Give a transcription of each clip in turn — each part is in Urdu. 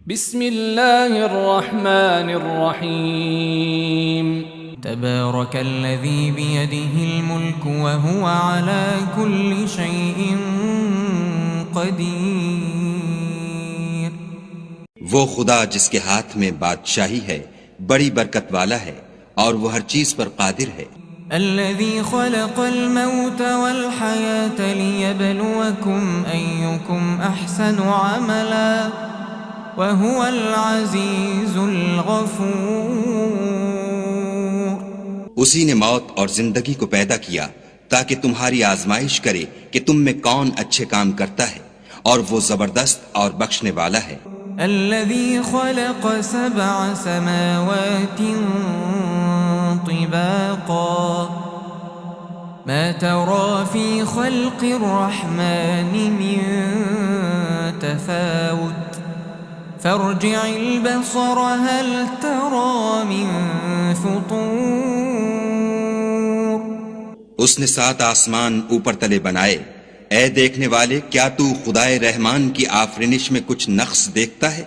بسم اللہ الرحمن الرحیم تبارك الذي بيده الملك وهو على كل شيء قدير. وہ خدا جس کے ہاتھ میں بادشاہی ہے بڑی برکت والا ہے اور وہ ہر چیز پر قادر ہے. الذي خلق الموت والحياة ليبلوكم أيكم أحسن عملا وهو العزيز الغفور. اسی نے موت اور زندگی کو پیدا کیا تاکہ تمہاری آزمائش کرے کہ تم میں کون اچھے کام کرتا ہے، اور وہ زبردست اور بخشنے والا ہے. الذي خلق 7 سماوات طباقا ما ترى في خلق الرحمن من تفاوت فارجع البصر هل ترى من فطور. اس نے 7 آسمان اوپر تلے بنائے. اے دیکھنے والے، کیا تو خدائے رحمان کی آفرینش میں کچھ نقص دیکھتا ہے؟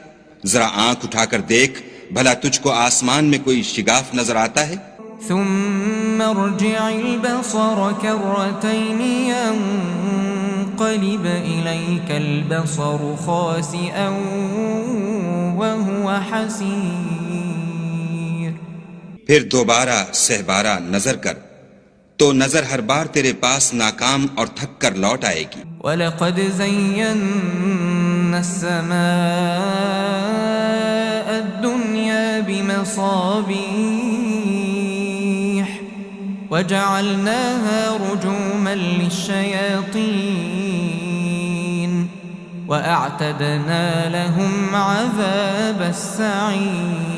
ذرا آنکھ اٹھا کر دیکھ، بھلا تجھ کو آسمان میں کوئی شگاف نظر آتا ہے؟ ثم ارجع البصر كرتين ينقلب إليك البصر خاسئا وهو حسير. پھر دوبارہ سہبارہ نظر کر تو نظر ہر بار تیرے پاس ناکام اور تھک کر لوٹ آئے گی. وَلَقَدْ زَيَّنَّا السَّمَاءَ الدُّنْيَا بِمَصَابِيحَ وَجَعَلْنَاهَا رُجُومًا لِلشَّيَاطِينِ وَأَعْتَدْنَا لَهُمْ عَذَابَ السَّعِيرِ.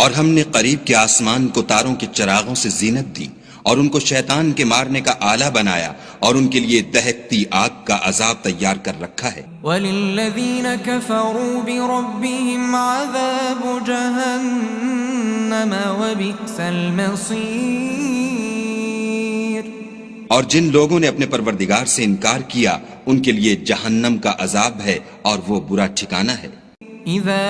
اور ہم نے قریب کے آسمان کو تاروں کے چراغوں سے زینت دی اور ان کو شیطان کے مارنے کا آلہ بنایا اور ان کے لیے دہکتی آگ کا عذاب تیار کر رکھا ہے. وَلِلَّذِينَ كَفَرُوا بِرَبِّهِمْ عَذَابُ جَهَنَّمَ وَبِئْسَ الْمَصِيرُ. اور جن لوگوں نے اپنے پروردگار سے انکار کیا ان کے لیے جہنم کا عذاب ہے اور وہ برا ٹھکانہ ہے. اذا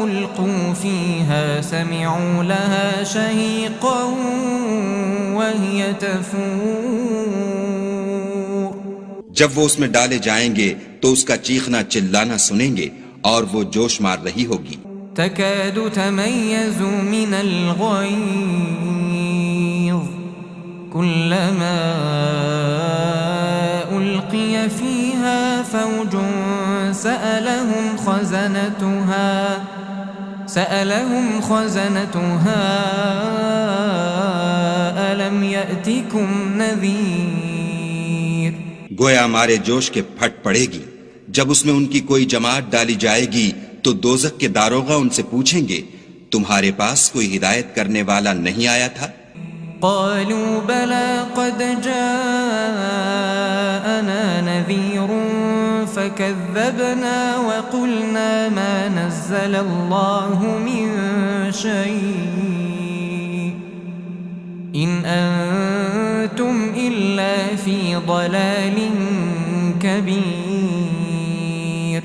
القوا فيها سمعوا لها شهيقا وهي تفور. جب وہ اس میں ڈالے جائیں گے تو اس کا چیخنا چلانا سنیں گے اور وہ جوش مار رہی ہوگی. تكاد تميز من الغيظ كلما ألقي فيها فوج سألهم خزنتها ألم يأتكم نذير. گویا مارے جوش کے پھٹ پڑے گی. جب اس میں ان کی کوئی جماعت ڈالی جائے گی تو دوزخ کے داروغہ ان سے پوچھیں گے تمہارے پاس کوئی ہدایت کرنے والا نہیں آیا تھا؟ قالوا بلى قد جاءنا نذير فكذبنا وقلنا ما نزل الله من شيء إن أنتم إلا في ضلال كبير.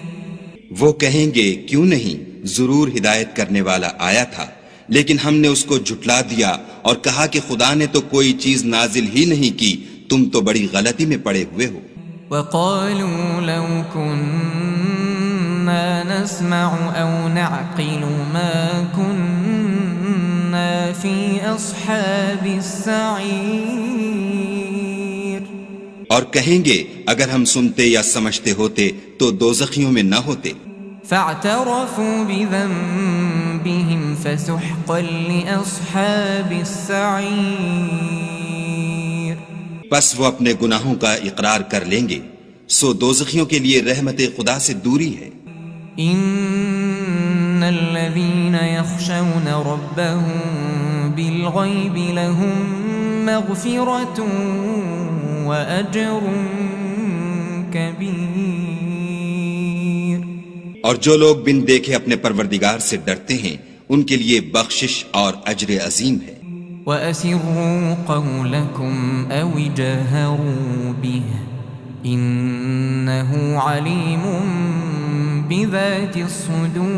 وہ کہیں گے کیوں نہیں، ضرور ہدایت کرنے والا آیا تھا، لیکن ہم نے اس کو جھٹلا دیا اور کہا کہ خدا نے تو کوئی چیز نازل ہی نہیں کی، تم تو بڑی غلطی میں پڑے ہوئے ہو. وقالوا لو كنا نسمع أو نعقل ما كنا في أصحاب السعير. اور کہیں گے اگر ہم سنتے یا سمجھتے ہوتے تو دوزخیوں میں نہ ہوتے. فاعترفوا بذنبهم فسحقا لأصحاب السعير. پس وہ اپنے گناہوں کا اقرار کر لیں گے، سو دوزخیوں کے لیے رحمت خدا سے دوری ہے. ان الذين يخشون ربهم بالغيب لهم مغفرة وأجر كبير. اور جو لوگ بن دیکھے اپنے پروردگار سے ڈرتے ہیں ان کے لیے بخشش اور اجر عظیم ہے. وَأَسِرُّوا قَوْلَكُمْ أَوِ جَهَرُوا بِهِ إِنَّهُ عَلِيمٌ بذات الصدور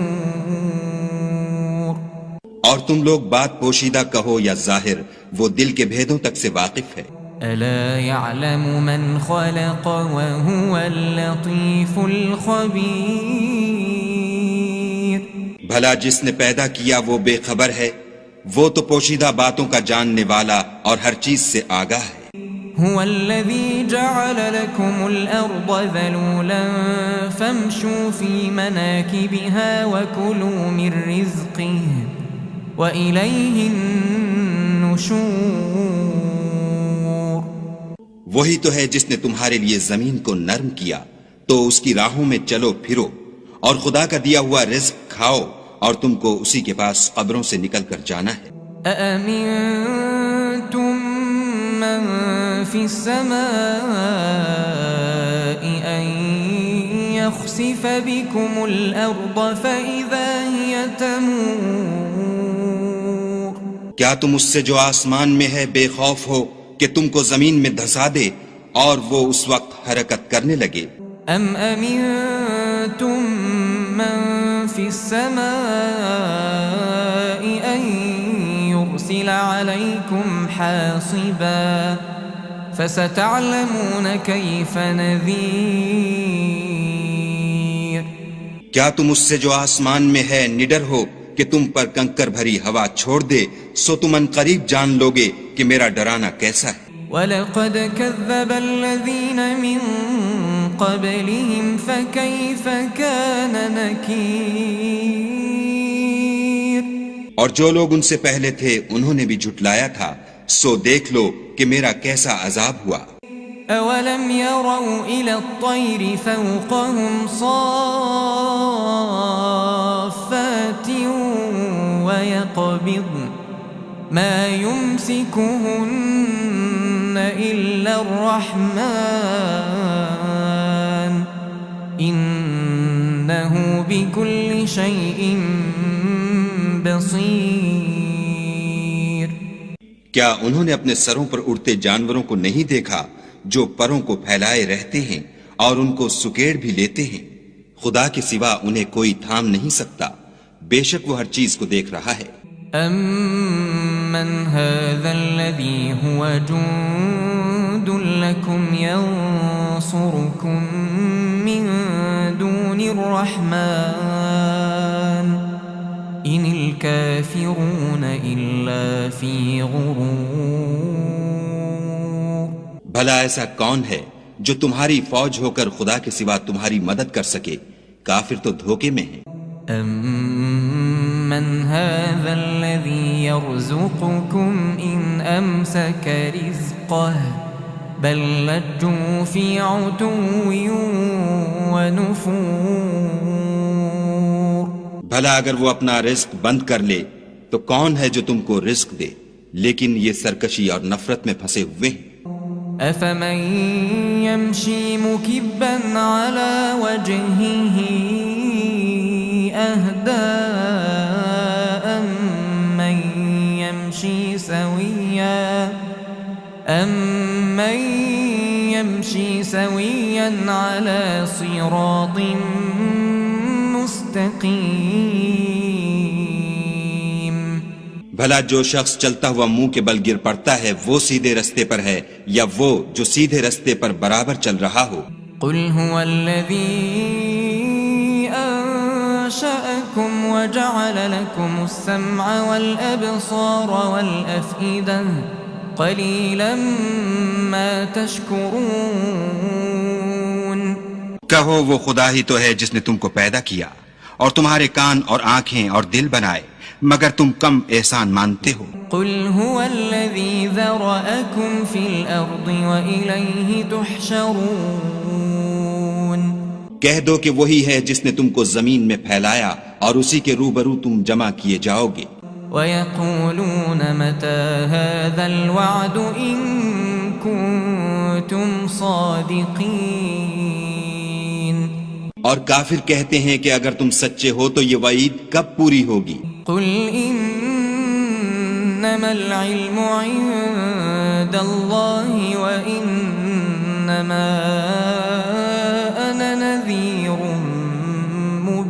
اور تم لوگ بات پوشیدہ کہو یا ظاہر، وہ دل کے بھیدوں تک سے واقف ہے۔ ألا يعلم من خلق وهو اللطيف الخبير بھلا جس نے پیدا کیا وہ بے خبر ہے، وہ تو پوشیدہ باتوں کا جاننے والا اور ہر چیز سے آگاہ ہے۔ هو الذي جعل لكم الأرض ذلولا فامشوا في مناكبها وكلوا من رزقه وإليه النشور وہی تو ہے جس نے تمہارے لیے زمین کو نرم کیا، تو اس کی راہوں میں چلو پھرو اور خدا کا دیا ہوا رزق کھاؤ، اور تم کو اسی کے پاس قبروں سے نکل کر جانا ہے۔ أأمنتم من في السماء أن يخسف بكم الأرض فإذا هي تمور کیا تم اس سے جو آسمان میں ہے بے خوف ہو کہ تم کو زمین میں دھسا دے اور وہ اس وقت حرکت کرنے لگے؟ أم أمنتم من في السماء أن يرسل عليكم حاصبا فستعلمون كيف نذير کیا تم اس سے جو آسمان میں ہے نڈر ہو کہ تم پر کنکر بھری ہوا چھوڑ دے، سو تم ان قریب جان لوگے کہ میرا ڈرانا کیسا ہے۔ وَلَقَدْ كَذَّبَ الَّذِينَ مِن قَبْلِهِمْ فَكَيْفَ كَانَ نَكِيرٌ اور جو لوگ ان سے پہلے تھے انہوں نے بھی جھٹلایا تھا، سو دیکھ لو کہ میرا کیسا عذاب ہوا۔ أَوَلَمْ يَرَوْا إِلَى الطَّيْرِ فَوْقَهُمْ صَافَّاتٍ وَيَقْبِضْنَ مَا يُمْسِكُهُنَّ إِلَّا الرَّحْمَنُ إِنَّهُ بِكُلِّ شَيْءٍ بَصِيرٌ کیا انہوں نے اپنے سروں پر اڑتے جانوروں کو نہیں دیکھا جو پروں کو پھیلائے رہتے ہیں اور ان کو سکیڑ بھی لیتے ہیں؟ خدا کے سوا انہیں کوئی تھام نہیں سکتا، بے شک وہ ہر چیز کو دیکھ رہا ہے۔ أَمَّنْ هَذَا الَّذِي هُوَ جُندٌ لَكُمْ يَنصُرُكُم مِّن دُونِ الرَّحْمَنِ إِنِ الْكَافِرُونَ إِلَّا فِي غُرُورٍ بھلا ایسا کون ہے جو تمہاری فوج ہو کر خدا کے سوا تمہاری مدد کر سکے؟ کافر تو دھوکے میں ہیں۔ أَمَّنْ هَذَا الَّذِي يَرْزُقُكُمْ إِنْ أَمْسَكَ رِزْقَهُ بَلْ لَجُّوا فِي عُتُوٍّ وَنُفُورٍ بھلا اگر وہ اپنا رزق بند کر لے تو کون ہے جو تم کو رزق دے؟ لیکن یہ سرکشی اور نفرت میں پھنسے ہوئے ہیں۔ أَفَمَن يَمْشِي مُكِبًّا عَلَى وَجْهِهِ أَهْدَىٰ أَمَّن يَمْشِي سَوِيًّا عَلَى صِرَاطٍ مُسْتَقِيمٍ بھلا جو شخص چلتا ہوا منہ کے بل گر پڑتا ہے وہ سیدھے رستے پر ہے یا وہ جو سیدھے رستے پر برابر چل رہا ہو؟ قُلْ هُوَ الَّذِي أَنشَأَكُمْ وَجَعَلَ لَكُمُ السَّمْعَ وَالْأَبْصَارَ وَالْأَفْئِدَةَ قَلِيلًا مَا تَشْكُرُونَ کہو وہ خدا ہی تو ہے جس نے تم کو پیدا کیا اور تمہارے کان اور آنکھیں اور دل بنائے، مگر تم کم احسان مانتے ہو۔ قُلْ هُوَ الَّذِي ذَرَأَكُمْ فِي الْأَرْضِ وَإِلَيْهِ تُحْشَرُونَ کہہ دو کہ وہی ہے جس نے تم کو زمین میں پھیلایا اور اسی کے روبرو تم جمع کیے جاؤ گے۔ وَيَقُولُونَ مَتَى هَذَا الْوَعْدُ إِن كُنتُمْ صَادِقِينَ اور کافر کہتے ہیں کہ اگر تم سچے ہو تو یہ وعید کب پوری ہوگی؟ قُلْ إِنَّمَا الْعِلْمُ عِندَ اللَّهِ وَإِنَّمَا أَنَا نَذِيرٌ مُبِينٌ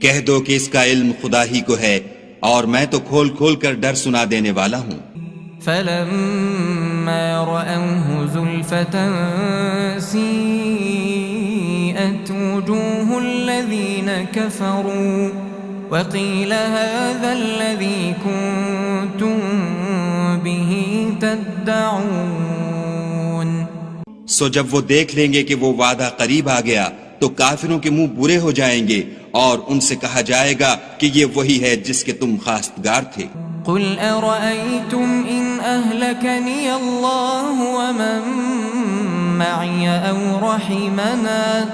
کہہ دو کہ اس کا علم خدا ہی کو ہے اور میں تو کھول کھول کر ڈر سنا دینے والا ہوں۔ فلما رأوه زلفة سيئت وجوه الذين كفروا وقيل هذا الذي كنتم به تدعون۔ سو جب وہ دیکھ لیں گے کہ وہ وعدہ قریب آ گیا تو کافروں کے منہ برے ہو جائیں گے اور ان سے کہا جائے گا کہ یہ وہی ہے جس کے تم خواستگار تھے۔ قل أرأيتم إن أهلكني الله ومن معي أو رحمنا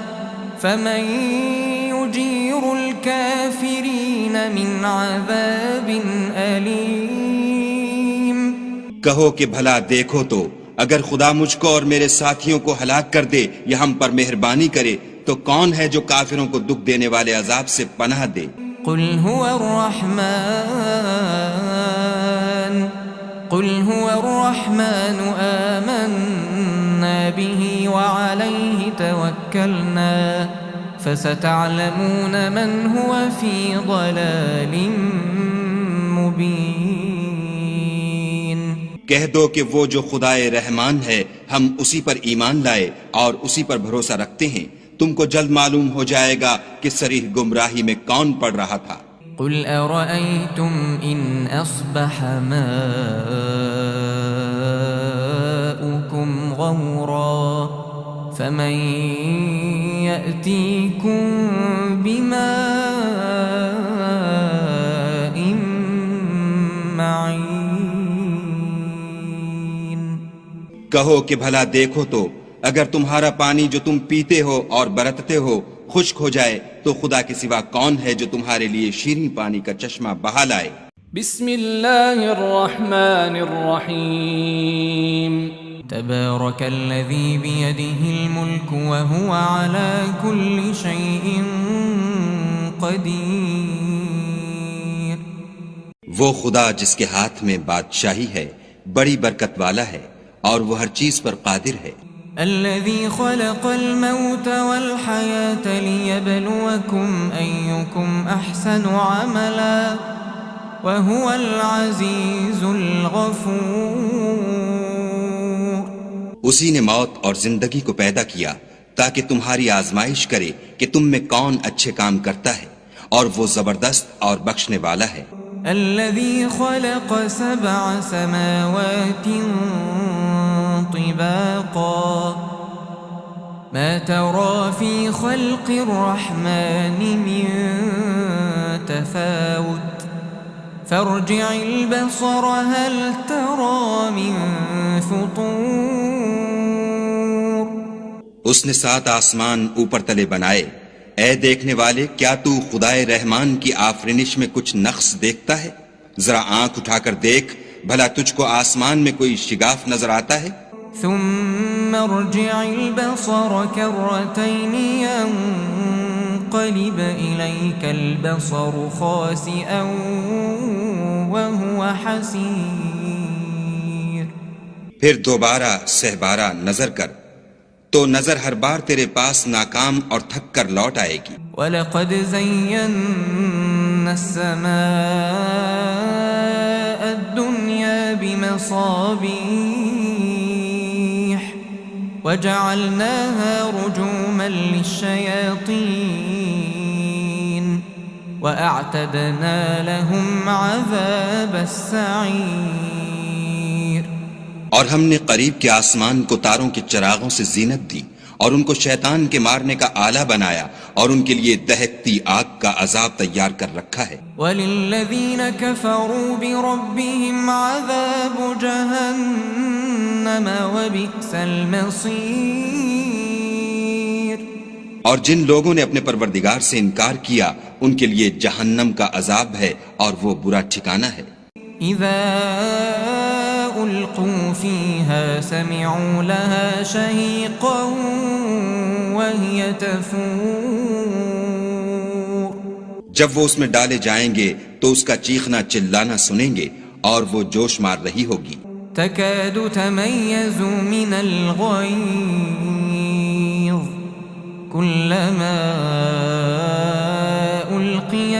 فمن يجير الكافرين من عذاب أليم۔ کہو کہ بھلا دیکھو تو اگر خدا مجھ کو اور میرے ساتھیوں کو ہلاک کر دے یا ہم پر مہربانی کرے تو کون ہے جو کافروں کو دکھ دینے والے عذاب سے پناہ دے؟ قل هو الرحمن آمنا به وعليه توكلنا فستعلمون من هو في ضلال مبين۔ کہہ دو کہ وہ جو خدائے رحمان ہے ہم اسی پر ایمان لائے اور اسی پر بھروسہ رکھتے ہیں، تم کو جلد معلوم ہو جائے گا کہ صریح گمراہی میں کون پڑ رہا تھا۔ قل أرأيتم إن أصبح ماؤكم غورا فمن يأتيكم بماء معين۔ کہو کہ بھلا دیکھو تو اگر تمہارا پانی جو تم پیتے ہو اور برتتے ہو خشک ہو جائے تو خدا کے سوا کون ہے جو تمہارے لیے شیریں پانی کا چشمہ بہا لائے؟ بسم اللہ الرحمن الرحیم۔ تبارك الذي بيده الملك وهو على كل شيء قدير۔ وہ خدا جس کے ہاتھ میں بادشاہی ہے بڑی برکت والا ہے اور وہ ہر چیز پر قادر ہے۔ الذي خلق الموت والحياة ليبلوكم أيكم أحسن عملا وهو العزيز الغفور۔ اسی نے موت اور زندگی کو پیدا کیا تاکہ تمہاری آزمائش کرے کہ تم میں کون اچھے کام کرتا ہے اور وہ زبردست اور بخشنے والا ہے۔ الذي خلق 7 سماوات طباقا ما ترى في خلق الرحمن من تفاوت فارجع البصر هل ترى من فطور۔ اس نے 7 آسمان اوپر تلے بنائے، اے دیکھنے والے کیا تو خدائے رحمان کی آفرینش میں کچھ نقص دیکھتا ہے؟ ذرا آنکھ اٹھا کر دیکھ بھلا تجھ کو آسمان میں کوئی شگاف نظر آتا ہے؟ ثم ارجع البصر كرتين ينقلب إليك البصر خاسئا وهو حسير۔ پھر دوبارہ سہبارہ نظر کر تو نظر ہر بار تیرے پاس ناکام اور تھک کر لوٹ آئے گی۔ وَلَقَدْ زَيَّنَّا السَّمَاءَ الدُّنْيَا بِمَصَابِيحَ وَجَعَلْنَاهَا رُجُومًا لِلشَّيَاطِينِ وَأَعْتَدْنَا لَهُمْ عَذَابَ السَّعِيرِ۔ اور ہم نے قریب کے آسمان کو تاروں کے چراغوں سے زینت دی اور ان کو شیطان کے مارنے کا آلہ بنایا اور ان کے لیے دہکتی آگ کا عذاب تیار کر رکھا ہے۔ وَلِلَّذِينَ كَفَرُوا بِرَبِّهِمْ عَذَابُ جَهَنَّمَ وَبِئْسَ الْمَصِيرُ۔ اور جن لوگوں نے اپنے پروردگار سے انکار کیا ان کے لیے جہنم کا عذاب ہے اور وہ برا ٹھکانہ ہے۔ اذا القوا فيها سمعوا لها شهيقا وهي تفور۔ جب وہ اس میں ڈالے جائیں گے تو اس کا چیخنا چلانا سنیں گے اور وہ جوش مار رہی ہوگی۔ تكاد تميز من الغيظ كلما ألقي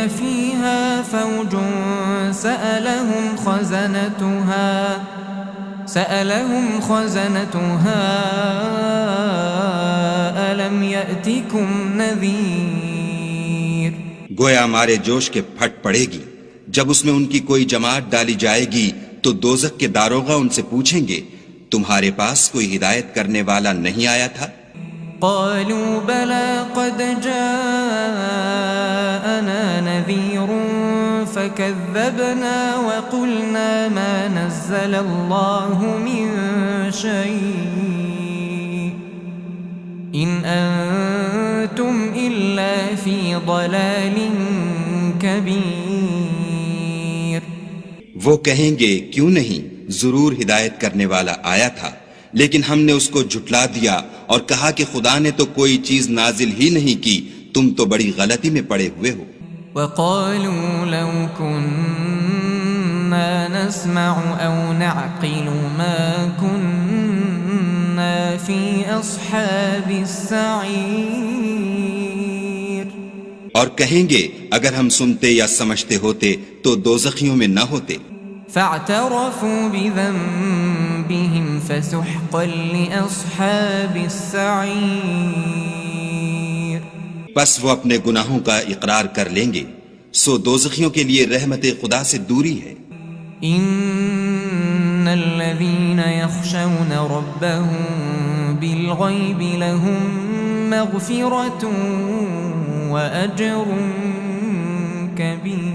سألهم خزنتها ألم يأتكم نذير. گویا مارے جوش کے پھٹ پڑے گی جب اس میں ان کی کوئی جماعت ڈالی جائے گی تو دوزخ کے داروغہ ان سے پوچھیں گے تمہارے پاس کوئی ہدایت کرنے والا نہیں آیا تھا؟ قالوا بلى قد جاءنا نذير فكذبنا وقلنا ما نزل الله من شيء إن أنتم إلا في ضلال كبير. وہ کہیں گے کیوں نہیں، ضرور ہدایت کرنے والا آیا تھا، لیکن ہم نے اس کو جھٹلا دیا اور کہا کہ خدا نے تو کوئی چیز نازل ہی نہیں کی، تم تو بڑی غلطی میں پڑے ہوئے ہو. وقالوا لو كنا نسمع أو نعقل ما كنا في أصحاب السعير. اور کہیں گے اگر ہم سنتے یا سمجھتے ہوتے تو دوزخیوں میں نہ ہوتے. فاعترفوا بذنبهم فسحقا لأصحاب السعير. پس وہ اپنے گناہوں کا اقرار کر لیں گے، سو دوزخیوں کے لیے رحمت خدا سے دوری ہے. ان الذين يخشون ربهم بالغيب لهم مغفرة وأجر كبير.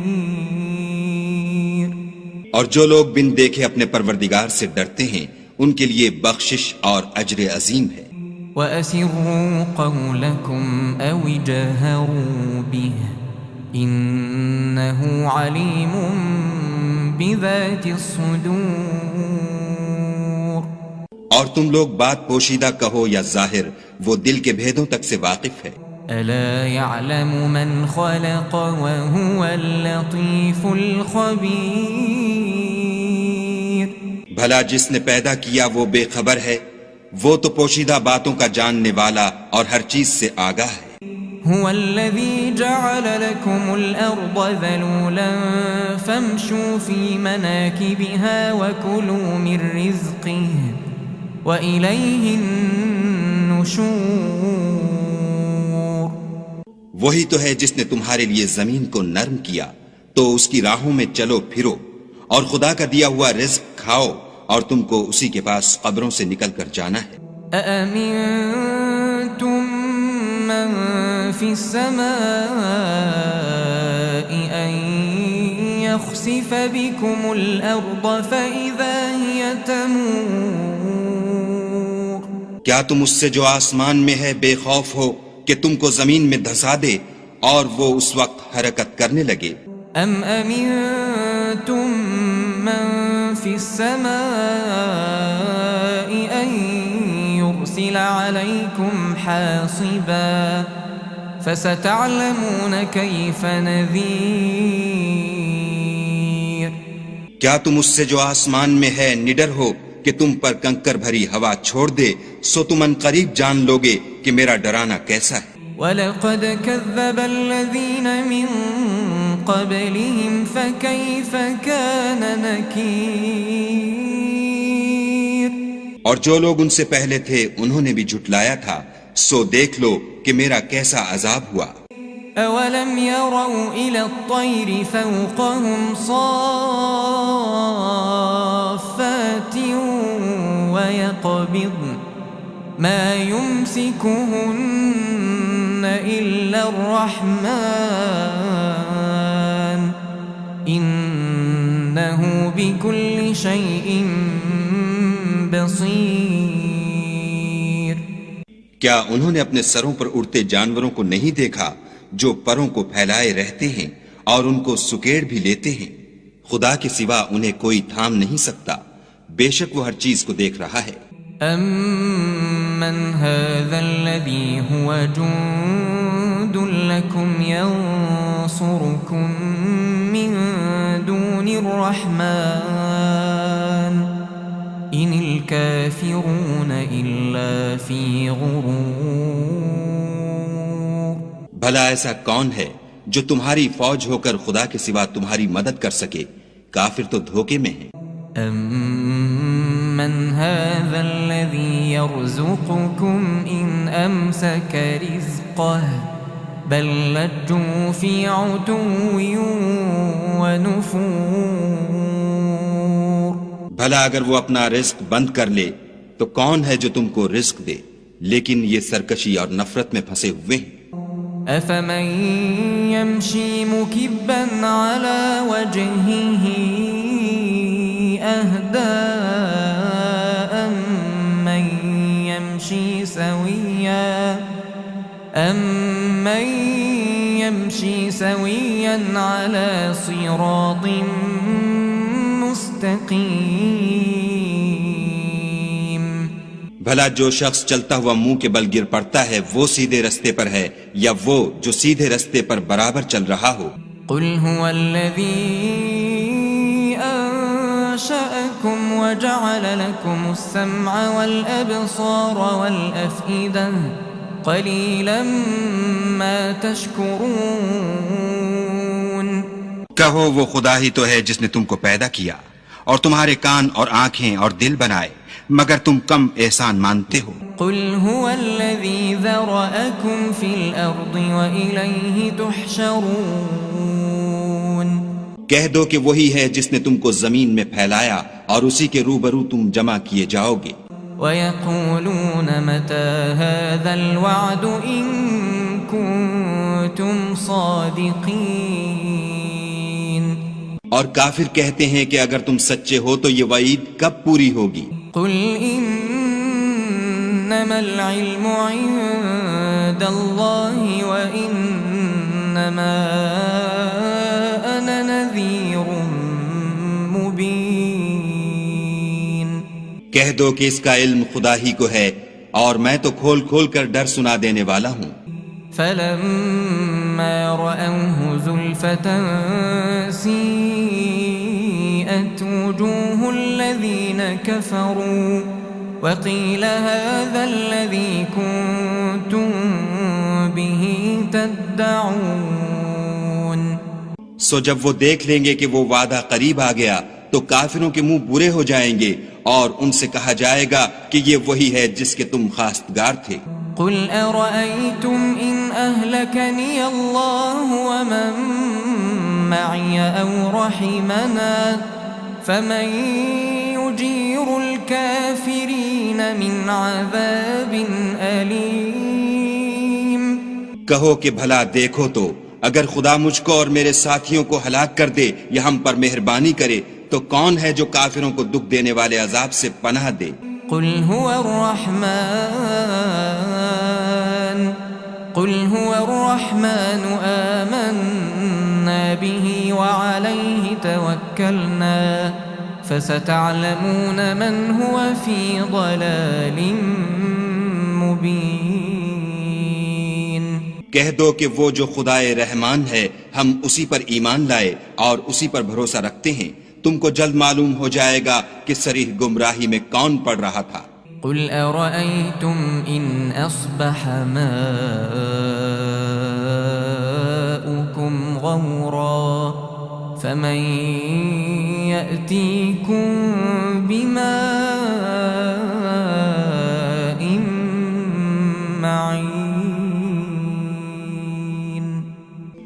اور جو لوگ بن دیکھے اپنے پروردگار سے ڈرتے ہیں ان کے لیے بخشش اور اجر عظیم ہے. وَأَسِرُّوا قَوْلَكُمْ أَوِ جَهَرُوا بِهِ إِنَّهُ عَلِيمٌ بِذَاتِ الصُّدُورِ. اور تم لوگ بات پوشیدہ کہو یا ظاہر، وہ دل کے بھیدوں تک سے واقف ہے. أَلَا يَعْلَمُ مَنْ خَلَقَ وَهُوَ اللَّطِيفُ الْخَبِيرُ. بھلا جس نے پیدا کیا وہ بے خبر ہے، وہ تو پوشیدہ باتوں کا جاننے والا اور ہر چیز سے آگاہ ہے. هو الذي جعل لكم الأرض ذلولا فامشوا في مناكبها وكلوا من رزقه وإليه النشور. وہی تو ہے جس نے تمہارے لیے زمین کو نرم کیا تو اس کی راہوں میں چلو پھرو اور خدا کا دیا ہوا رزق کھاؤ اور تم کو اسی کے پاس قبروں سے نکل کر جانا ہے. أأمنتم من في السماء أن يخسف بكم الأرض فإذا هي تمور. کیا تم اس سے جو آسمان میں ہے بے خوف ہو کہ تم کو زمین میں دھسا دے اور وہ اس وقت حرکت کرنے لگے؟ أم أمنتم من في السماء أن يرسل عليكم حاصبا فستعلمون كيف نذير. کیا تم اس سے جو آسمان میں ہے نڈر ہو کہ تم پر کنکر بھری ہوا چھوڑ دے، سو تم ان قریب جان لوگے کہ میرا ڈرانا کیسا ہے. وَلَقَدْ كَذَّبَ الَّذِينَ مِن قَبْلِهِمْ فَكَيْفَ كَانَ نَكِيرٌ. اور جو لوگ ان سے پہلے تھے انہوں نے بھی جھٹلایا تھا، سو دیکھ لو کہ میرا کیسا عذاب ہوا. أَوَلَمْ يَرَوْا إِلَى الطَّيْرِ فَوْقَهُمْ صَافَّاتٍ وَيَقْبِضْنَ مَا يُمْسِكُهُنَّ إِلَّا الرَّحْمَنُ إِنَّهُ بِكُلِّ شَيْءٍ بَصِيرٌ. کیا انہوں نے اپنے سروں پر اڑتے جانوروں کو نہیں دیکھا جو پروں کو پھیلائے رہتے ہیں اور ان کو سکیڑ بھی لیتے ہیں؟ خدا کے سوا انہیں کوئی تھام نہیں سکتا، بے شک وہ ہر چیز کو دیکھ رہا ہے. أَمَّنْ هَذَا الَّذِي هُوَ جُندٌ لَكُمْ يَنصُرُكُم مِّن دُونِ الرَّحْمَنِ إِنِ الْكَافِرُونَ إِلَّا فِي غُرُورٍ. بھلا ایسا کون ہے جو تمہاری فوج ہو کر خدا کے سوا تمہاری مدد کر سکے؟ کافر تو دھوکے میں ہیں۔ أَمَّنْ هَذَا الَّذِي يَرْزُقُكُمْ إِنْ أَمْسَكَ رِزْقَهُ بَلْ لَجُّوا فِي عُتُوٍّ وَنُفُورٍ۔ بھلا اگر وہ اپنا رزق بند کر لے تو کون ہے جو تم کو رزق دے، لیکن یہ سرکشی اور نفرت میں پھنسے ہوئے ہیں۔ أَفَمَنْ يَمْشِي مُكِبًّا عَلَى وَجْهِهِ أَهْدَىٰ أَمَّنْ يَمْشِي سَوِيًّا عَلَى صِرَاطٍ مُسْتَقِيمٍ۔ بھلا جو شخص چلتا ہوا منہ کے بل گر پڑتا ہے وہ سیدھے رستے پر ہے یا وہ جو سیدھے رستے پر برابر چل رہا ہو؟ قل هو الذي أنشأكم وجعل لكم السمع والأبصار والأفئدة قليلا ما تشكرون۔ کہو وہ خدا ہی تو ہے جس نے تم کو پیدا کیا اور تمہارے کان اور آنکھیں اور دل بنائے، مگر تم کم احسان مانتے ہو۔ قل هو الذي ذرأكم في الأرض وإليه تحشرون۔ کہہ دو کہ وہی ہے جس نے تم کو زمین میں پھیلایا اور اسی کے روبرو تم جمع کیے جاؤ گے۔ وَيَقُولُونَ مَتَى هَذَا الْوَعْدُ إِن كُنتُمْ صَادِقِينَ۔ اور کافر کہتے ہیں کہ اگر تم سچے ہو تو یہ وعید کب پوری ہوگی؟ قُلْ إِنَّمَا الْعِلْمُ عِندَ اللَّهِ وَإِنَّمَا أَنَا نَذِيرٌ مُبِينٌ۔ کہہ دو کہ اس کا علم خدا ہی کو ہے اور میں تو کھول کھول کر ڈر سنا دینے والا ہوں۔ فَلَمَّا رَأَوْهُ زُلْفَةً سِيئَتْ وُجُوهُ الَّذِينَ كَفَرُوا وَقِيلَ هَذَا الَّذِي كُنتُم بِهِ تَدَّعُونَ۔ سو جب وہ دیکھ لیں گے کہ وہ وعدہ قریب آ گیا تو کافروں کے منہ برے ہو جائیں گے اور ان سے کہا جائے گا کہ یہ وہی ہے جس کے تم خواستگار تھے۔ قُلْ أَرَأَيْتُمْ إِنْ أَهْلَكَنِيَ اللَّهُ وَمَن مَّعِيَ أَوْ رَحِمَنَا فَمَن يُجِيرُ الْكَافِرِينَ مِنْ عَذَابٍ أَلِيمٍ۔ کہو کہ بھلا دیکھو تو اگر خدا مجھ کو اور میرے ساتھیوں کو ہلاک کر دے یا ہم پر مہربانی کرے تو کون ہے جو کافروں کو دکھ دینے والے عذاب سے پناہ دے؟ قل هو الرحمن آمنا به وعليه توكلنا فستعلمون من هو في ضلال مبين۔ کہہ دو کہ وہ جو خدائے رحمان ہے ہم اسی پر ایمان لائے اور اسی پر بھروسہ رکھتے ہیں، تم کو جلد معلوم ہو جائے گا کہ صریح گمراہی میں کون پڑ رہا تھا۔ قل أرأيتم إن أصبح ماؤكم غورا فمن يأتيكم بماء معين۔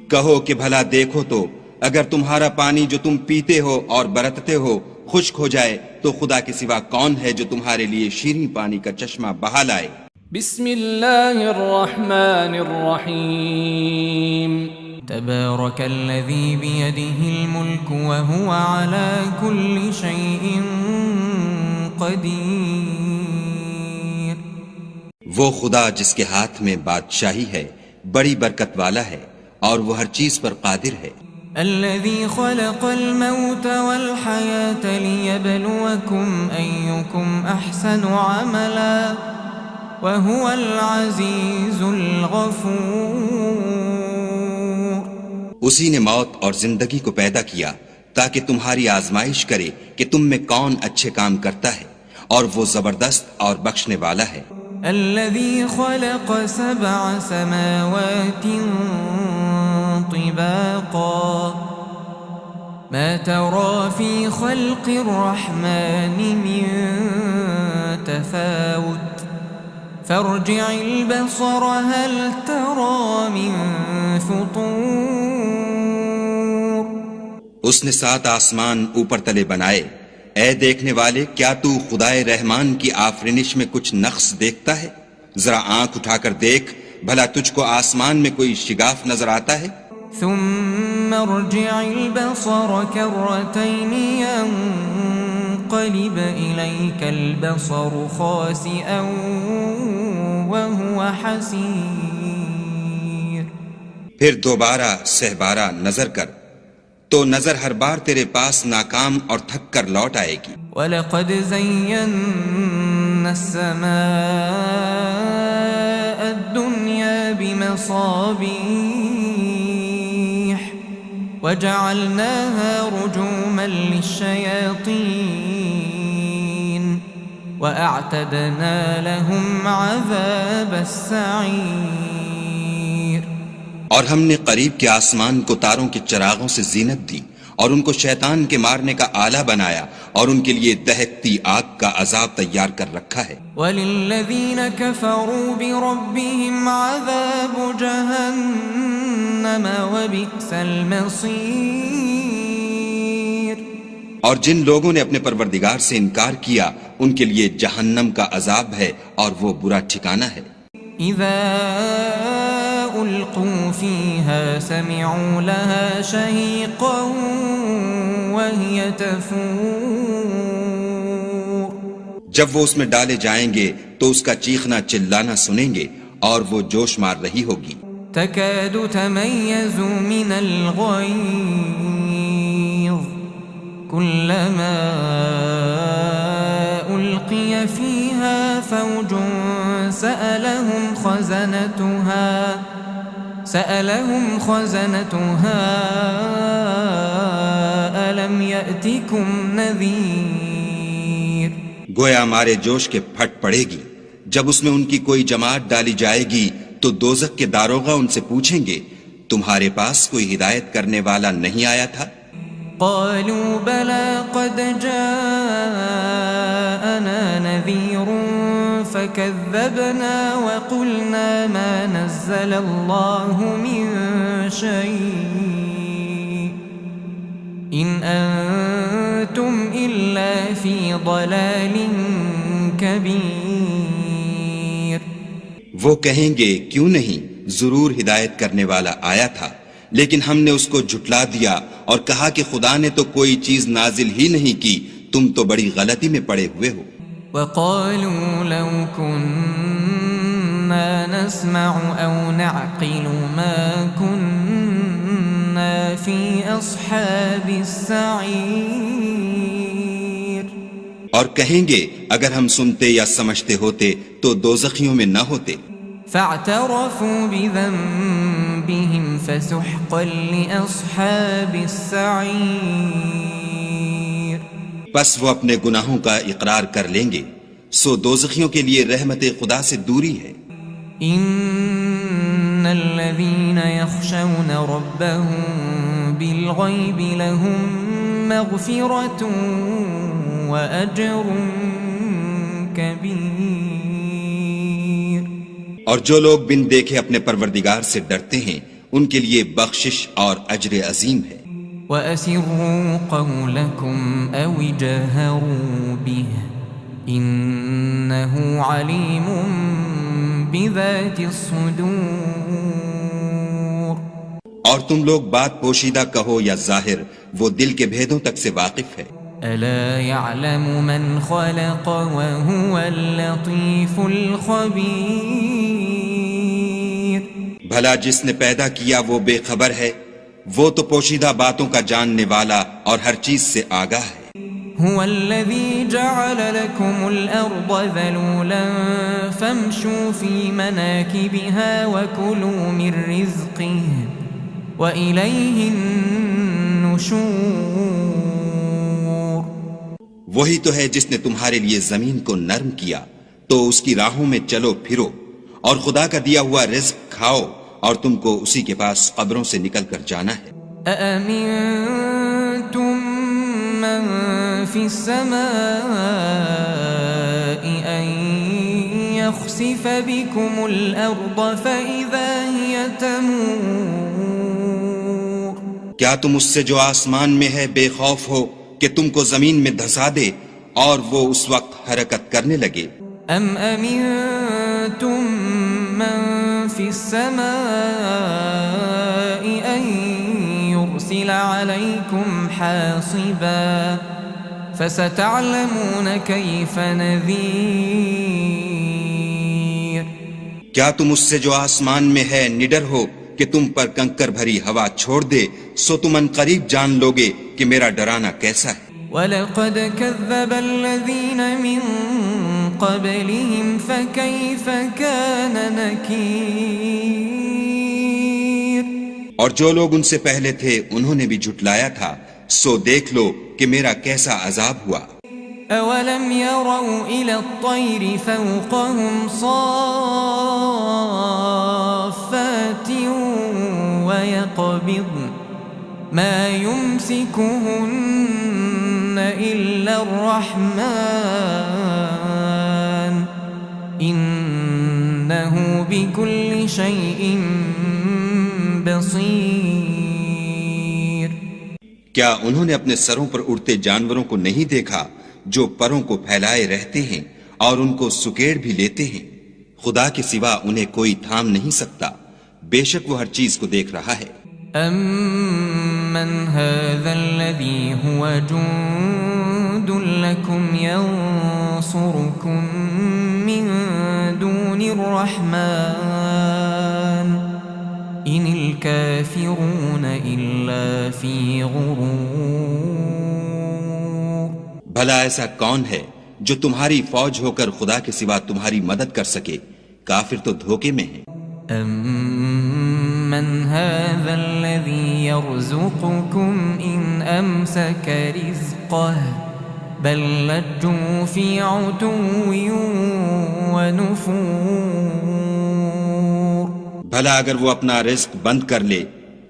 کہو کہ بھلا دیکھو تو اگر تمہارا پانی جو تم پیتے ہو اور برتتے ہو خشک ہو جائے تو خدا کے سوا کون ہے جو تمہارے لیے شیریں پانی کا چشمہ بہا لائے؟ بسم اللہ الرحمن الرحیم۔ تبارك الذي بيده الملك وهو على كل شيء قدير۔ وہ خدا جس کے ہاتھ میں بادشاہی ہے بڑی برکت والا ہے اور وہ ہر چیز پر قادر ہے۔ الذي خلق الموت والحياة ليبلوكم أيكم أحسن عملا وهو العزيز الغفور۔ اسی نے موت اور زندگی کو پیدا کیا تاکہ تمہاری آزمائش کرے کہ تم میں کون اچھے کام کرتا ہے، اور وہ زبردست اور بخشنے والا ہے۔ الذي خلق 7 سماوات طباقا ما ترى في خلق الرحمن من تفاوت فارجع البصر هل ترى من فطور. اس نے 7 آسمان اوپر تلے بنائے. اے دیکھنے والے کیا تو خدائے رحمان کی آفرینش میں کچھ نقص دیکھتا ہے؟ ذرا آنکھ اٹھا کر دیکھ بھلا تجھ کو آسمان میں کوئی شگاف نظر آتا ہے؟ ثم ارجع البصر كرتين ينقلب إليك البصر خاسئا وهو حسير. پھر دوبارہ سہبارہ نظر کر تو نظر ہر بار تیرے پاس ناکام اور تھک کر لوٹ آئے گی. وَلَقَدْ زَيَّنَّا السَّمَاءَ الدُّنْيَا بِمَصَابِيحَ وَجَعَلْنَاهَا رُجُومًا لِلشَّيَاطِينِ وَأَعْتَدْنَا لَهُمْ عَذَابَ السَّعِيرِ. اور ہم نے قریب کے آسمان کو تاروں کے چراغوں سے زینت دی اور ان کو شیطان کے مارنے کا آلہ بنایا اور ان کے لیے دہکتی آگ کا عذاب تیار کر رکھا ہے. وَلِلَّذِينَ كَفَرُوا بِرَبِّهِمْ عَذَابُ جَهَنَّمَ وَبِئْسَ الْمَصِيرُ. اور جن لوگوں نے اپنے پروردگار سے انکار کیا ان کے لیے جہنم کا عذاب ہے اور وہ برا ٹھکانہ ہے. اذا القوا فيها سمعوا لها شهيقا وهي تفور. جب وہ اس میں ڈالے جائیں گے تو اس کا چیخنا چلانا سنیں گے اور وہ جوش مار رہی ہوگی. تكاد تميز من الغيظ كلما ألقي فيها فوج سألهم خزنتها ألم يأتكم نذير. گویا مارے جوش کے پھٹ پڑے گی. جب اس میں ان کی کوئی جماعت ڈالی جائے گی تو دوزخ کے داروغہ ان سے پوچھیں گے تمہارے پاس کوئی ہدایت کرنے والا نہیں آیا تھا؟ قالوا بلى قد جاءنا نذير فكذبنا وقلنا ما نزل الله من شيء إن أنتم إلا في ضلال كبير. وہ کہیں گے کیوں نہیں ضرور ہدایت کرنے والا آیا تھا لیکن ہم نے اس کو جھٹلا دیا اور کہا کہ خدا نے تو کوئی چیز نازل ہی نہیں کی، تم تو بڑی غلطی میں پڑے ہوئے ہو. وقالوا لو كنا نسمع أو نعقل ما كنا في أصحاب السعير. اور کہیں گے اگر ہم سنتے یا سمجھتے ہوتے تو دوزخیوں میں نہ ہوتے. فاعترفوا بذنبهم فسحقا لأصحاب السعير. پس وہ اپنے گناہوں کا اقرار کر لیں گے سو دوزخیوں کے لیے رحمت خدا سے دوری ہے. ان الذين يخشون ربهم بالغيب لهم مغفرة وأجر كبير. اور جو لوگ بن دیکھے اپنے پروردگار سے ڈرتے ہیں ان کے لیے بخشش اور اجر عظیم ہے. وَأَسِرُّوا قَوْلَكُمْ أَوِ جَهَرُوا بِهِ إِنَّهُ عَلِيمٌ بِذَاتِ الصُّدُورِ. اور تم لوگ بات پوشیدہ کہو یا ظاہر وہ دل کے بھیدوں تک سے واقف ہے. أَلَا يَعْلَمُ مَنْ خَلَقَ وَهُوَ اللَّطِيفُ الْخَبِيرُ. بھلا جس نے پیدا کیا وہ بے خبر ہے، وہ تو پوشیدہ باتوں کا جاننے والا اور ہر چیز سے آگاہ ہے. هو الذي جعل لكم الأرض ذلولا فامشوا في مناكبها وكلوا من رزقه وإليه النشور. وہی تو ہے جس نے تمہارے لیے زمین کو نرم کیا تو اس کی راہوں میں چلو پھرو اور خدا کا دیا ہوا رزق کھاؤ اور تم کو اسی کے پاس قبروں سے نکل کر جانا ہے. أأمنتم من في السماء أن يخسف بكم الأرض فإذا هي تمور کیا تم اس سے جو آسمان میں ہے بے خوف ہو کہ تم کو زمین میں دھسا دے اور وہ اس وقت حرکت کرنے لگے؟ أم أمنتم من في السماء أن يرسل عليكم حاصبا فستعلمون كيف نذير کیا تم اس سے جو آسمان میں ہے نڈر ہو کہ تم پر کنکر بھری ہوا چھوڑ دے، سو تم ان قریب جان لوگے کہ میرا ڈرانا کیسا ہے۔ وَلَقَدْ كَذَّبَ الَّذِينَ مِن قَبْلِهِمْ فَكَيْفَ كَانَ نَكِيرٌ اور جو لوگ ان سے پہلے تھے انہوں نے بھی جھٹلایا تھا، سو دیکھ لو کہ میرا کیسا عذاب ہوا۔ أَوَلَمْ يَرَوْا إِلَى الطَّيْرِ فَوْقَهُمْ صَافَّاتٍ وَيَقْبِضْنَ مَا يُمْسِكُهُنَّ إِلَّا الرَّحْمَنُ إِنَّهُ بِكُلِّ شَيْءٍ بَصِيرٌ کیا انہوں نے اپنے سروں پر اڑتے جانوروں کو نہیں دیکھا جو پروں کو پھیلائے رہتے ہیں اور ان کو سکیڑ بھی لیتے ہیں؟ خدا کے سوا انہیں کوئی تھام نہیں سکتا، بے شک وہ ہر چیز کو دیکھ رہا ہے۔ أَمَّنْ هَذَا الَّذِي هُوَ جُندٌ لَكُمْ يَنصُرُكُم مِّن دُونِ الرَّحْمَنِ إِنِ الْكَافِرُونَ إِلَّا فِي غُرُورٍ بھلا ایسا کون ہے جو تمہاری فوج ہو کر خدا کے سوا تمہاری مدد کر سکے؟ کافر تو دھوکے میں ہیں۔ أَمَّنْ هَذَا الَّذِي يَرْزُقُكُمْ إِنْ أَمْسَكَ رِزْقَهُ بَلْ لَجُّوا فِي عُتُوٍّ وَنُفُورٍ بھلا اگر وہ اپنا رزق بند کر لے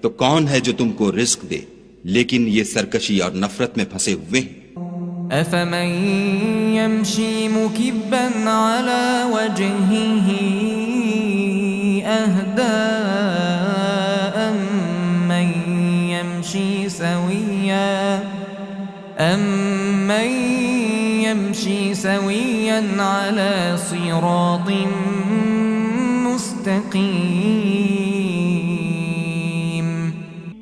تو کون ہے جو تم کو رزق دے؟ لیکن یہ سرکشی اور نفرت میں پھنسے ہوئے ہیں۔ أَفَمَن يَمْشِي مُكِبًّا عَلَى وَجْهِهِ أَهْدَىٰ أَمَّن يَمْشِي سَوِيًّا عَلَى صِرَاطٍ مُسْتَقِيمٍ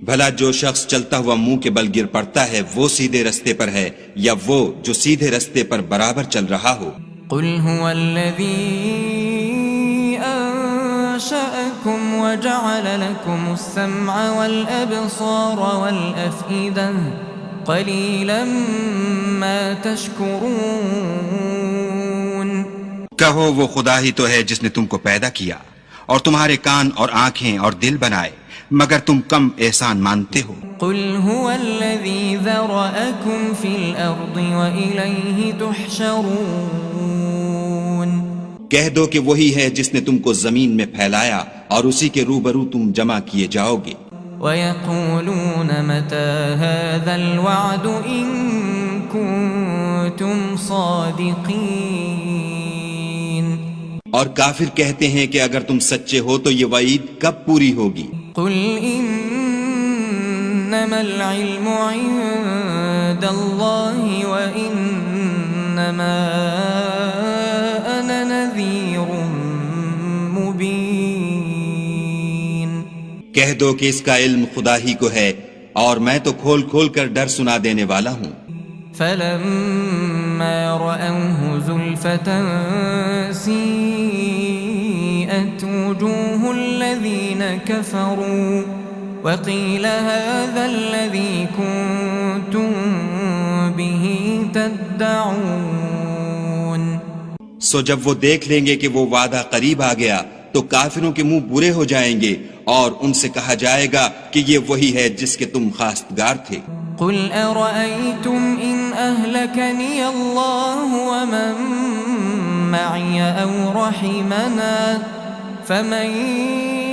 بھلا جو شخص چلتا ہوا منہ کے بل گر پڑتا ہے وہ سیدھے رستے پر ہے یا وہ جو سیدھے رستے پر برابر چل رہا ہو؟ قُلْ هُوَ الَّذِي أَنشَأَكُمْ وَجَعَلَ لَكُمُ السَّمْعَ وَالْأَبْصَارَ وَالْأَفْئِدَةَ قَلِيلًا مَا تَشْكُرُونَ کہو وہ خدا ہی تو ہے جس نے تم کو پیدا کیا اور تمہارے کان اور آنکھیں اور دل بنائے، مگر تم کم احسان مانتے ہو۔ قُلْ هُوَ الَّذِي ذَرَأَكُمْ فِي الْأَرْضِ وَإِلَيْهِ تُحْشَرُونَ کہہ دو کہ وہی ہے جس نے تم کو زمین میں پھیلایا اور اسی کے روبرو تم جمع کیے جاؤ گے۔ وَيَقُولُونَ مَتَى هَذَا الْوَعْدُ إِن كُنتُمْ صَادِقِينَ اور کافر کہتے ہیں کہ اگر تم سچے ہو تو یہ وعید کب پوری ہوگی؟ قُلْ إِنَّمَا الْعِلْمُ عِندَ اللَّهِ وَإِنَّمَا أَنَا نَذِيرٌ مُبِينٌ کہہ دو کہ اس کا علم خدا ہی کو ہے اور میں تو کھول کھول کر ڈر سنا دینے والا ہوں۔ فَلَمَّا رَأَوْهُ زُلْفَةً سِيئَتْ وُجُوهُ الَّذِينَ كَفَرُوا وَقِيلَ هَذَا الَّذِي كُنتُم بِهِ تَدَّعُونَ سو جب وہ دیکھ لیں گے کہ وہ وعدہ قریب آ گیا تو کافروں کے منہ برے ہو جائیں گے اور ان سے کہا جائے گا کہ یہ وہی ہے جس کے تم خواستگار تھے۔ قُلْ أَرَأَيْتُمْ إِنْ أَهْلَكَنِيَ اللَّهُ وَمَن مَّعِيَ أَوْ رَحِمَنَا فَمَن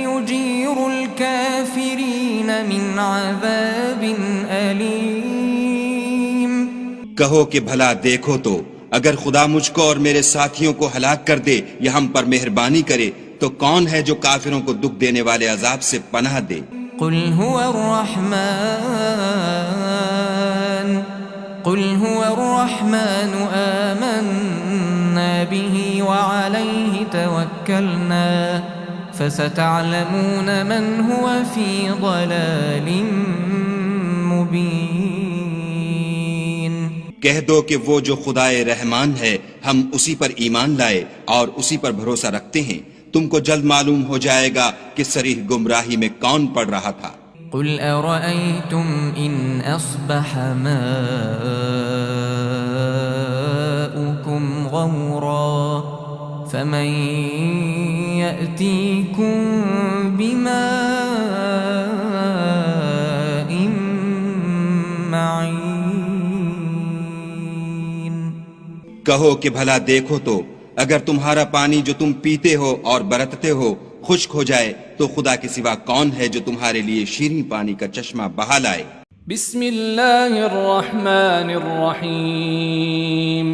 يُجِيرُ الْكَافِرِينَ مِنْ عَذَابٍ أَلِيمٍ کہو کہ بھلا دیکھو تو اگر خدا مجھ کو اور میرے ساتھیوں کو ہلاک کر دے یا ہم پر مہربانی کرے تو کون ہے جو کافروں کو دکھ دینے والے عذاب سے پناہ دے؟ قل هو الرحمن آمنا به وعليه توكلنا فستعلمون من هو في ضلال مبين کہہ دو کہ وہ جو خدائے رحمان ہے ہم اسی پر ایمان لائے اور اسی پر بھروسہ رکھتے ہیں، تم کو جلد معلوم ہو جائے گا کہ صریح گمراہی میں کون پڑ رہا تھا۔ قل أرأيتم إن أصبح ماؤكم غورا فمن يأتيكم بماء معين کہو کہ بھلا دیکھو تو اگر تمہارا پانی جو تم پیتے ہو اور برتتے ہو خشک ہو جائے تو خدا کے سوا کون ہے جو تمہارے لیے شیریں پانی کا چشمہ بہا لائے؟ بسم اللہ الرحمن الرحیم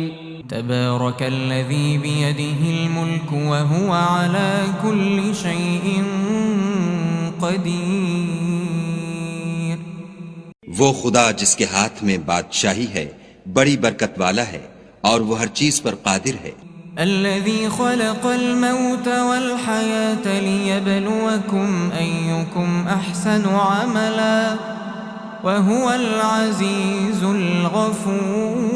تبارك الذي بيده الملك وهو على كل شيء قدير وہ خدا جس کے ہاتھ میں بادشاہی ہے بڑی برکت والا ہے اور وہ ہر چیز پر قادر ہے۔ الذي خلق الموت والحياة ليبلوكم أيكم أحسن عملا وهو العزيز الغفور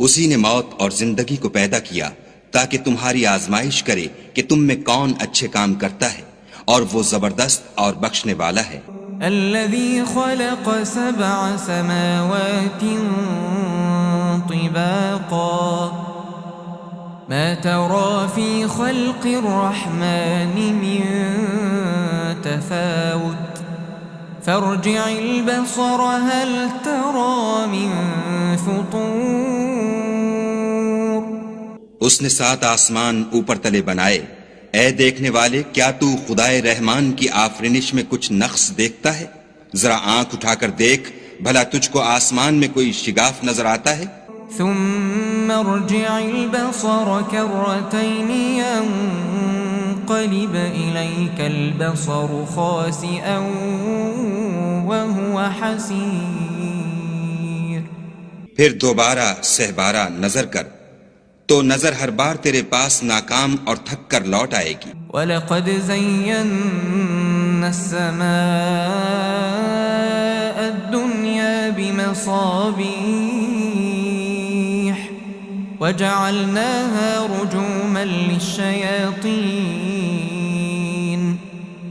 اسی نے موت اور زندگی کو پیدا کیا تاکہ تمہاری آزمائش کرے کہ تم میں کون اچھے کام کرتا ہے، اور وہ زبردست اور بخشنے والا ہے۔ الذي خلق 7 سماوات طباقا ما ترى في خلق الرحمن من تفاوت فارجع البصر هل ترى من فطور اس نے 7 آسمان اوپر تلے بنائے، اے دیکھنے والے کیا تو خدائے رحمان کی آفرینش میں کچھ نقص دیکھتا ہے؟ ذرا آنکھ اٹھا کر دیکھ بھلا تجھ کو آسمان میں کوئی شگاف نظر آتا ہے؟ ثم ارجع البصر كرتين ينقلب إليك البصر خاسئا وهو حسير پھر دوبارہ سہبارہ نظر کر تو نظر ہر بار تیرے پاس ناکام اور تھک کر لوٹ آئے گی۔ وَلَقَدْ زَيَّنَّا السَّمَاءَ الدُّنْيَا بِمَصَابِيحَ وَجَعَلْنَاهَا رُجُومًا لِلشَّيَاطِينِ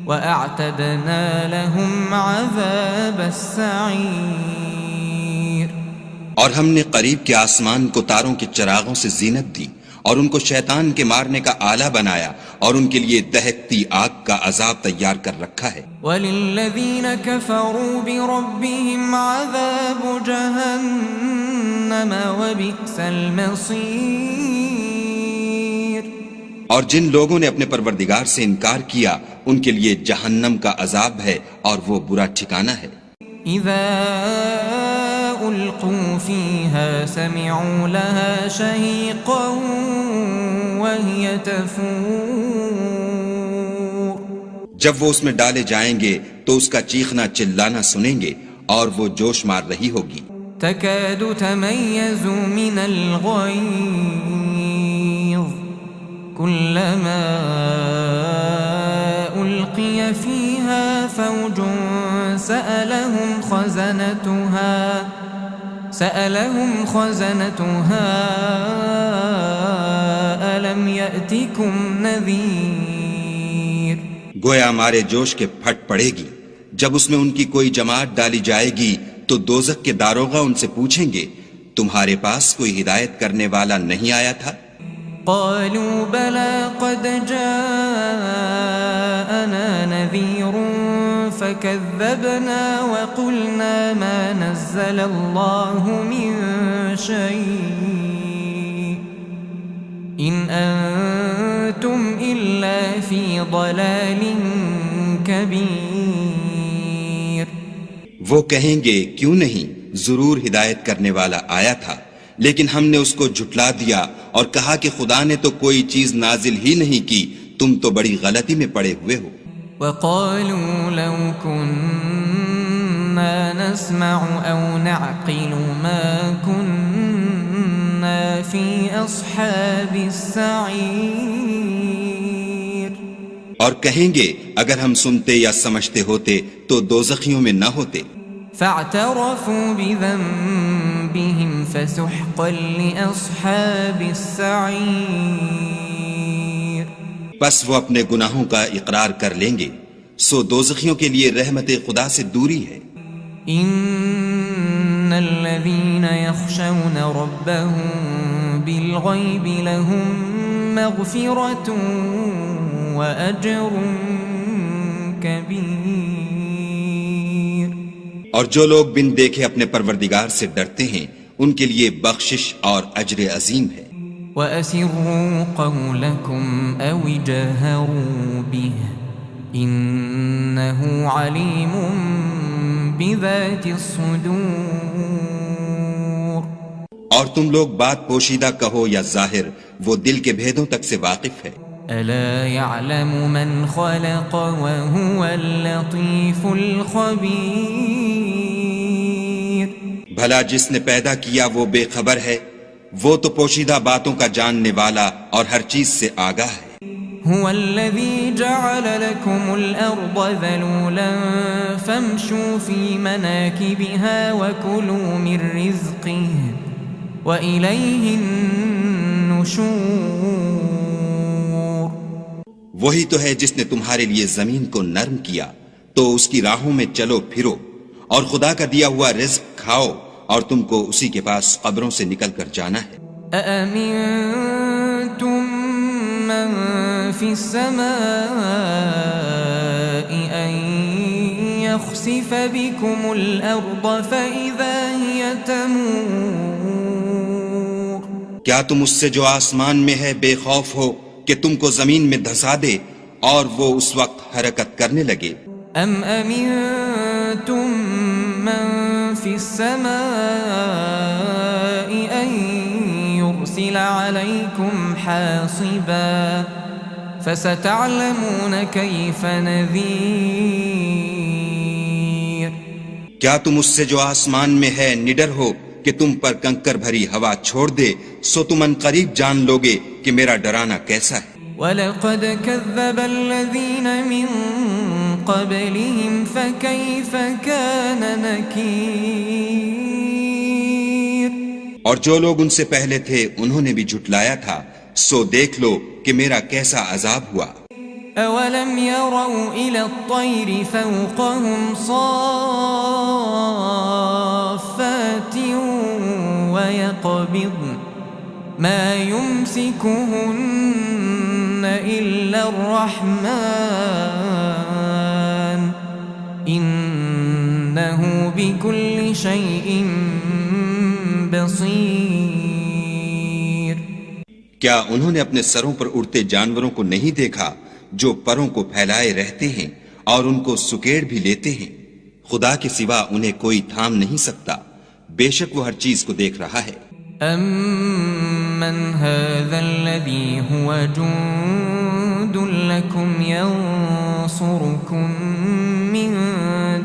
وَأَعْتَدْنَا لَهُمْ عَذَابَ السَّعِيرِ اور ہم نے قریب کے آسمان کو تاروں کے چراغوں سے زینت دی اور ان کو شیطان کے مارنے کا آلہ بنایا اور ان کے لیے دہکتی آگ کا عذاب تیار کر رکھا ہے۔ وَلِلَّذِينَ كَفَرُوا بِرَبِّهِمْ عَذَابُ جَهَنَّمَ وَبِئْسَ الْمَصِيرُ اور جن لوگوں نے اپنے پروردگار سے انکار کیا ان کے لیے جہنم کا عذاب ہے اور وہ برا ٹھکانہ ہے۔ اذا القوا فيها سمعوا لها شهيقا وهي تفور جب وہ اس میں ڈالے جائیں گے تو اس کا چیخنا چلانا سنیں گے اور وہ جوش مار رہی ہوگی۔ تكاد تميز من الغيظ كلما ألقي فيها فوج سألهم خزنتها ألم يأتكم نذير گویا مارے جوش کے پھٹ پڑے گی جب اس میں ان کی کوئی جماعت ڈالی جائے گی تو دوزخ کے داروغہ ان سے پوچھیں گے تمہارے پاس کوئی ہدایت کرنے والا نہیں آیا تھا؟ قالوا بلى قد جاءنا نذير فكذبنا وقلنا ما نزل الله من شيء إن أنتم إلا في ضلال كبير وہ کہیں گے کیوں نہیں ضرور ہدایت کرنے والا آیا تھا، لیکن ہم نے اس کو جھٹلا دیا اور کہا کہ خدا نے تو کوئی چیز نازل ہی نہیں کی، تم تو بڑی غلطی میں پڑے ہوئے ہو۔ وقالوا لو كنا نسمع أو نعقل ما كنا في أصحاب السعير، اور کہیں گے اگر ہم سنتے یا سمجھتے ہوتے تو دوزخیوں میں نہ ہوتے۔ فاعترفوا بذنبهم فسحقا لأصحاب السعير، پس وہ اپنے گناہوں کا اقرار کر لیں گے، سو دوزخیوں کے لیے رحمت خدا سے دوری ہے۔ ان الذين يخشون ربهم بالغيب لهم مغفرة وأجر كبير، اور جو لوگ بن دیکھے اپنے پروردگار سے ڈرتے ہیں ان کے لیے بخشش اور اجر عظیم ہے۔ وأسروا قولكم أو اجهروا به إنه عليم بذات الصدور، اور تم لوگ بات پوشیدہ کہو یا ظاہر، وہ دل کے بھیدوں تک سے واقف ہے۔ ألا يعلم من خلق وهو اللطيف الخبير، بھلا جس نے پیدا کیا وہ بے خبر ہے، وہ تو پوشیدہ باتوں کا جاننے والا اور ہر چیز سے آگاہ ہے۔ هو الذي جعل لكم الأرض ذلولا فامشوا في مناكبها وكلوا من رزقه وإليه النشور، وہی تو ہے جس نے تمہارے لیے زمین کو نرم کیا تو اس کی راہوں میں چلو پھرو، اور خدا کا دیا ہوا رزق کھاؤ، اور تم کو اسی کے پاس قبروں سے نکل کر جانا ہے۔ أأمنتم من في السماء أن يخسف بكم الأرض فإذا هي تمور، کیا تم اس سے جو آسمان میں ہے بے خوف ہو کہ تم کو زمین میں دھسا دے اور وہ اس وقت حرکت کرنے لگے؟ أم أمنتم من في السماء أن يرسل عليكم حاصبا فستعلمون كيف نذير، کیا تم اس سے جو آسمان میں ہے نڈر ہو کہ تم پر کنکر بھری ہوا چھوڑ دے، سو تم ان قریب جان لوگے کہ میرا ڈرانا کیسا ہے۔ وَلَقَدْ كَذَّبَ الَّذِينَ مِن قَبْلِهِمْ فَكَيْفَ كَانَ نَكِيرٌ، اور جو لوگ ان سے پہلے تھے انہوں نے بھی جھٹلایا تھا، سو دیکھ لو کہ میرا کیسا عذاب ہوا۔ أَوَلَمْ يَرَوْا إِلَى الطَّيْرِ فَوْقَهُمْ صَافَّاتٍ وَيَقْبِضْنَ مَا يُمْسِكُهُنَّ إِلَّا الرَّحْمَنُ إِنَّهُ بِكُلِّ شَيْءٍ بَصِيرٌ، کیا انہوں نے اپنے سروں پر اڑتے جانوروں کو نہیں دیکھا جو پروں کو پھیلائے رہتے ہیں اور ان کو سکیڑ بھی لیتے ہیں؟ خدا کے سوا انہیں کوئی تھام نہیں سکتا، بے شک وہ ہر چیز کو دیکھ رہا ہے۔ أَمَّنْ هَذَا الَّذِي هُوَ جُندٌ لَكُمْ يَنصُرُكُم مِّن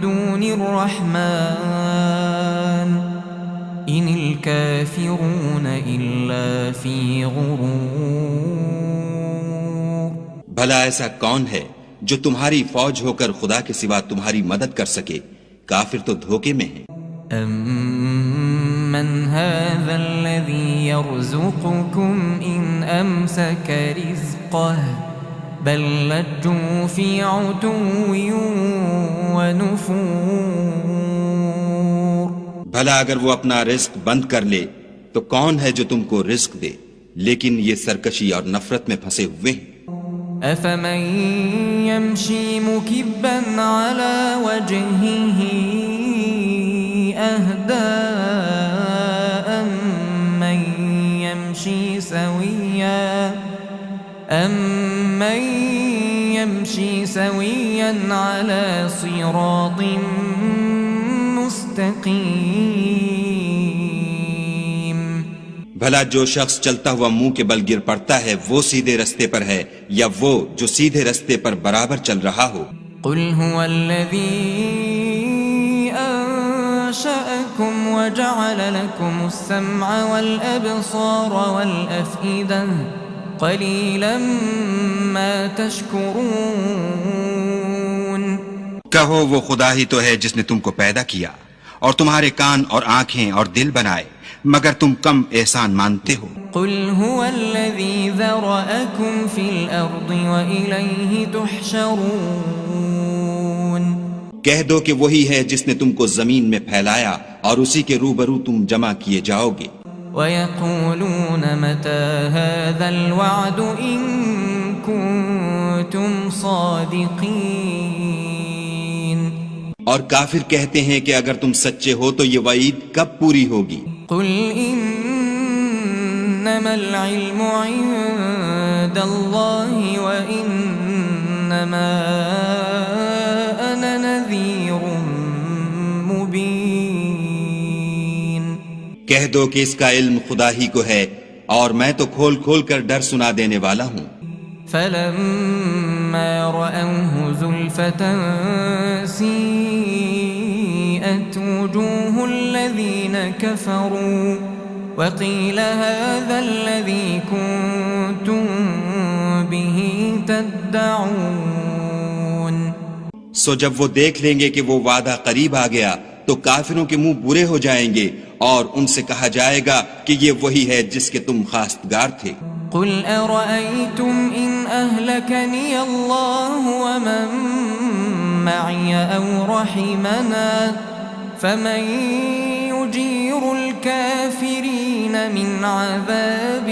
دُونِ الرَّحْمَنِ إِنِ الْكَافِرُونَ إِلَّا فِي غُرُورٍ، بھلا ایسا کون ہے جو تمہاری فوج ہو کر خدا کے سوا تمہاری مدد کر سکے؟ کافر تو دھوکے میں ہیں۔ أَمَّنْ هَذَا الَّذِي يَرْزُقُكُمْ إِنْ أَمْسَكَ رِزْقَهُ بَلْ لَجُّوا فِي عُتُوٍّ وَنُفُورٍ، بھلا اگر وہ اپنا رزق بند کر لے تو کون ہے جو تم کو رزق دے؟ لیکن یہ سرکشی اور نفرت میں پھنسے ہوئے ہیں۔ أَفَمَن يَمْشِي مُكِبًّا عَلَى وَجْهِهِ أَهْدَىٰ أَمَّن يَمْشِي سَوِيًّا عَلَى صِرَاطٍ مستقيم بھلا جو شخص چلتا ہوا منہ کے بل گر پڑتا ہے وہ سیدھے رستے پر ہے یا وہ جو سیدھے رستے پر برابر چل رہا ہو؟ قل هو الذي أنشأكم وجعل لكم السمع والأبصار والأفئدة قليلا ما تشكرون کہو وہ خدا ہی تو ہے جس نے تم کو پیدا کیا اور تمہارے کان اور آنکھیں اور دل بنائے، مگر تم کم احسان مانتے ہو۔ قل هو الذي ذرأكم في الأرض وإليه تحشرون کہہ دو کہ وہی ہے جس نے تم کو زمین میں پھیلایا اور اسی کے روبرو تم جمع کیے جاؤ گے۔ وَيَقُولُونَ مَتَى هَذَا الْوَعْدُ إِن كُنتُمْ صَادِقِينَ اور کافر کہتے ہیں کہ اگر تم سچے ہو تو یہ وعید کب پوری ہوگی؟ قُلْ إِنَّمَا الْعِلْمُ عِندَ اللَّهِ وَإِنَّمَا أَنَا نَذِيرٌ مُبِينٌ کہہ دو کہ اس کا علم خدا ہی کو ہے اور میں تو کھول کھول کر ڈر سنا دینے والا ہوں۔ فَلَمَّا رَأَوْهُ زُلْفَةً سِيئَتْ وُجُوهُ الَّذِينَ كَفَرُوا وَقِيلَ هَذَا الَّذِي كُنتُم بِهِ تَدَّعُونَ سو جب وہ دیکھ لیں گے کہ وہ وعدہ قریب آ گیا تو کافروں کے منہ برے ہو جائیں گے اور ان سے کہا جائے گا کہ یہ وہی ہے جس کے تم خواستگار تھے۔ قُلْ أَرَأَيْتُمْ إِنْ أَهْلَكَنِيَ اللَّهُ وَمَن مَّعِيَ أَوْ رَحِمَنَا فَمَن يُجِيرُ الْكَافِرِينَ مِنْ عَذَابٍ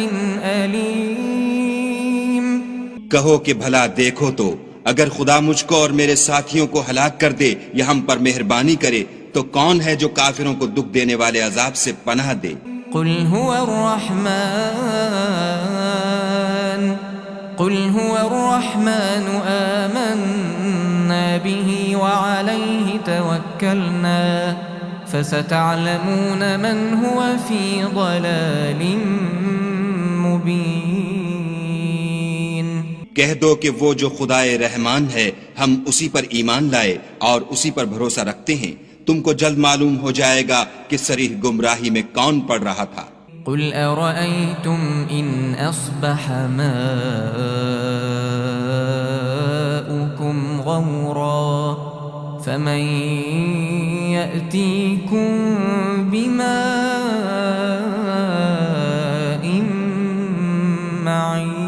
أَلِيمٍ کہو کہ بھلا دیکھو تو اگر خدا مجھ کو اور میرے ساتھیوں کو ہلاک کر دے یا ہم پر مہربانی کرے تو کون ہے جو کافروں کو دکھ دینے والے عذاب سے پناہ دے؟ قل هو الرحمن آمنا به وعليه توكلنا فستعلمون من هو في ضلال مبين کہہ دو کہ وہ جو خدائے رحمان ہے ہم اسی پر ایمان لائے اور اسی پر بھروسہ رکھتے ہیں، تم کو جلد معلوم ہو جائے گا کہ صریح گمراہی میں کون پڑ رہا تھا۔ قل أرأيتم إن أصبح ماؤكم غورا فمن يأتيكم بماء معين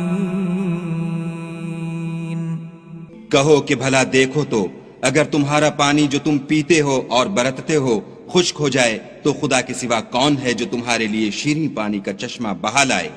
کہو کہ بھلا دیکھو تو اگر تمہارا پانی جو تم پیتے ہو اور برتتے ہو خشک ہو جائے تو خدا کے سوا کون ہے جو تمہارے لیے شیریں پانی کا چشمہ بہا لائے؟